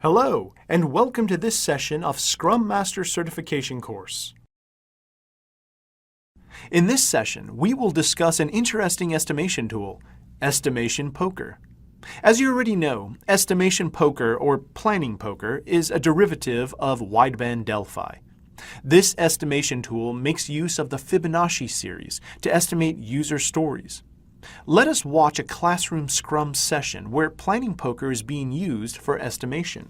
Hello, and welcome to this session of Scrum Master Certification course. In this session, we will discuss an interesting estimation tool, Estimation Poker. As you already know, Estimation Poker, or Planning Poker, is a derivative of Wideband Delphi. This estimation tool makes use of the Fibonacci series to estimate user stories. Let us watch a classroom Scrum session where Planning Poker is being used for estimation.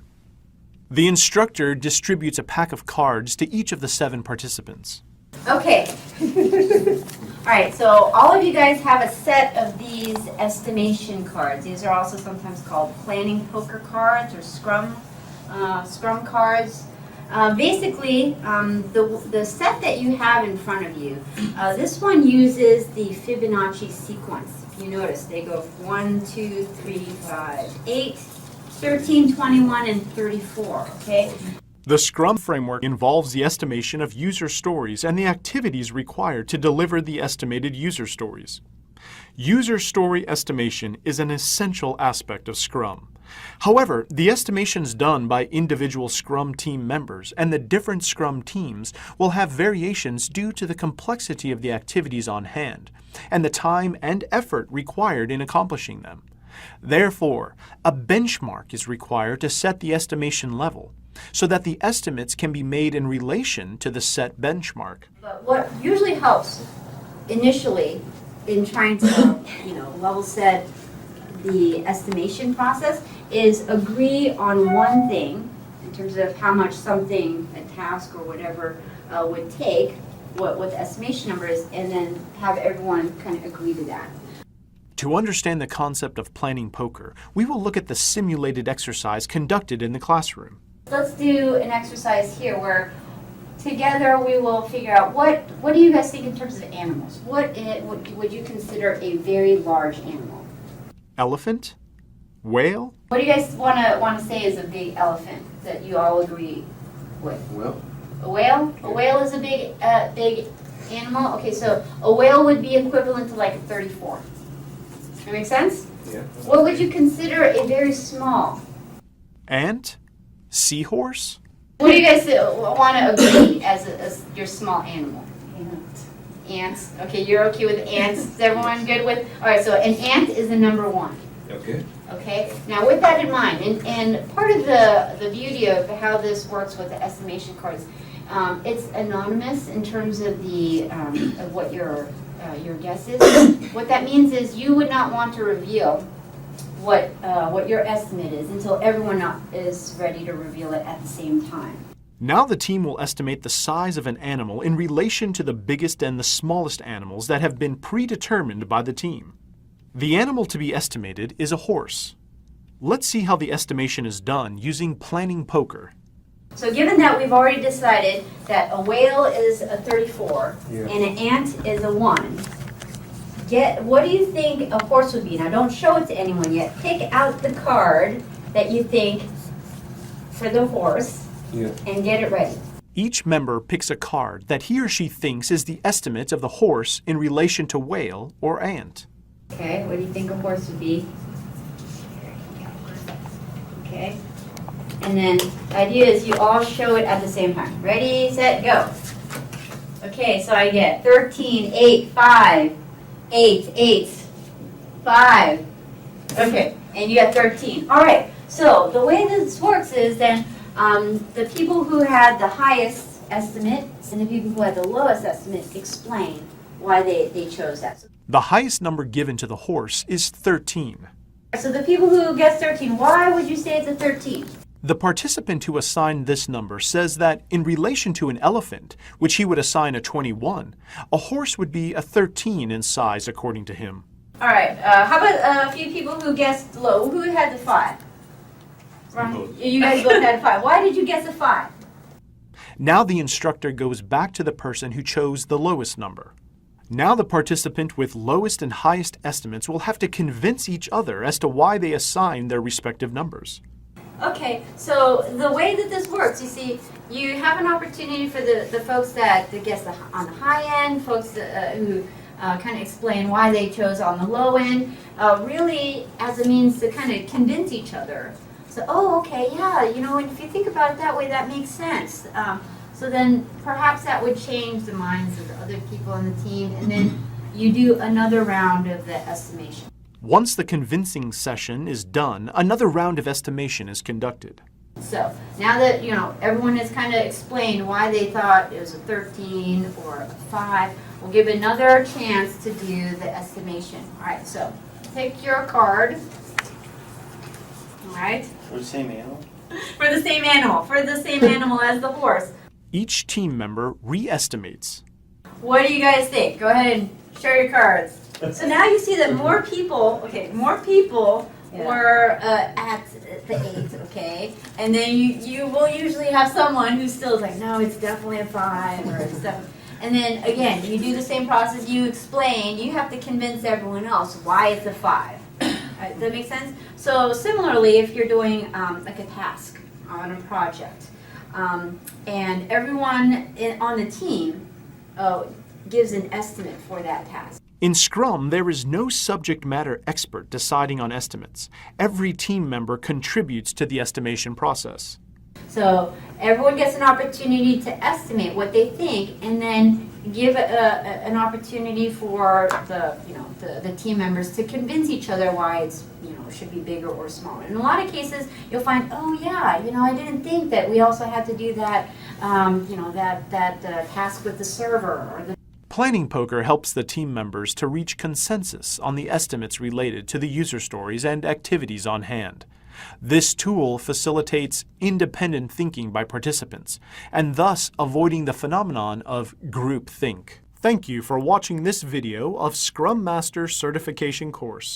The instructor distributes a pack of cards to each of the 7 participants. Okay. All right, so all of you guys have a set of these estimation cards. These are also sometimes called Planning Poker cards or Scrum cards. Basically, the set that you have in front of you, this one uses the Fibonacci sequence. If you notice, they go 1, 2, 3, 5, 8, 13, 21, and 34, okay? The Scrum framework involves the estimation of user stories and the activities required to deliver the estimated user stories. User story estimation is an essential aspect of Scrum. However, the estimations done by individual Scrum team members and the different Scrum teams will have variations due to the complexity of the activities on hand and the time and effort required in accomplishing them. Therefore, a benchmark is required to set the estimation level so that the estimates can be made in relation to the set benchmark. But what usually helps initially in trying to, level set the estimation process is agree on one thing in terms of how much something, a task or whatever, would take, what the estimation number is, and then have everyone kind of agree to that. To understand the concept of planning poker, we will look at the simulated exercise conducted in the classroom. Let's do an exercise here where together we will figure out what do you guys think in terms of animals? What would you consider a very large animal? Elephant? Whale? What do you guys want to say is a big elephant that you all agree with? Well, A whale? A whale is a big animal? Okay, so a whale would be equivalent to like a 34. That make sense? yeah. What would you consider a very small? Ant? Seahorse? What do you guys want to agree as your small animal? Ants. Okay, you're okay with ants. Is everyone good with? All right, so an ant is the number 1. Okay. Okay, now with that in mind, and part of the beauty of how this works with the estimation cards, it's anonymous in terms of the of what your guess is. What that means is you would not want to reveal what your estimate is until everyone is ready to reveal it at the same time. Now the team will estimate the size of an animal in relation to the biggest and the smallest animals that have been predetermined by the team. The animal to be estimated is a horse. Let's see how the estimation is done using planning poker. So given that we've already decided that a whale is a 34 and an ant is a 1, what do you think a horse would be? Now don't show it to anyone yet. Pick out the card that you think for the horse and get it ready. Each member picks a card that he or she thinks is the estimate of the horse in relation to whale or ant. Okay, what do you think a horse would be? Okay. And then the idea is you all show it at the same time. Ready, set, go. Okay, so I get 13, 8, 5, 8, 8, 5. Okay, and you got 13. All right, so the way this works is then the people who had the highest estimate and the people who had the lowest estimate explain why they chose that. The highest number given to the horse is 13. So the people who guessed 13, why would you say it's a 13? The participant who assigned this number says that in relation to an elephant, which he would assign a 21, a horse would be a 13 in size according to him. All right, how about a few people who guessed low? Who had the 5? You guys both had 5. Why did you guess a 5? Now the instructor goes back to the person who chose the lowest number. Now the participant with lowest and highest estimates will have to convince each other as to why they assigned their respective numbers. Okay, so the way that this works, you see, you have an opportunity for the folks that guess on the high end, folks who kind of explain why they chose on the low end, really as a means to kind of convince each other So, oh, okay, yeah, you know, if you think about it that way, that makes sense. So then perhaps that would change the minds of the other people on the team, and then you do another round of the estimation. Once the convincing session is done, another round of estimation is conducted. So now that, you know, everyone has kind of explained why they thought it was a 13 or a 5, we'll give another chance to do the estimation. All right, so pick your card. All right. For the same animal? For the same animal as the horse. Each team member re-estimates. What do you guys think? Go ahead and share your cards. So now you see that more people were at the 8, okay? And then you will usually have someone who's still like, no, it's definitely a 5 or a 7. And then again, you do the same process, you explain, you have to convince everyone else why it's a 5. Does that make sense? So similarly, if you're doing like a task on a project, and everyone on the team gives an estimate for that task. In Scrum, there is no subject matter expert deciding on estimates. Every team member contributes to the estimation process. So everyone gets an opportunity to estimate what they think, and then give an opportunity for the team members to convince each other why it's should be bigger or smaller. In a lot of cases, you'll find, oh yeah, I didn't think that we also had to do that that task with the server or the. Planning poker helps the team members to reach consensus on the estimates related to the user stories and activities on hand. This tool facilitates independent thinking by participants, and thus avoiding the phenomenon of groupthink. Thank you for watching this video of Scrum Master Certification course.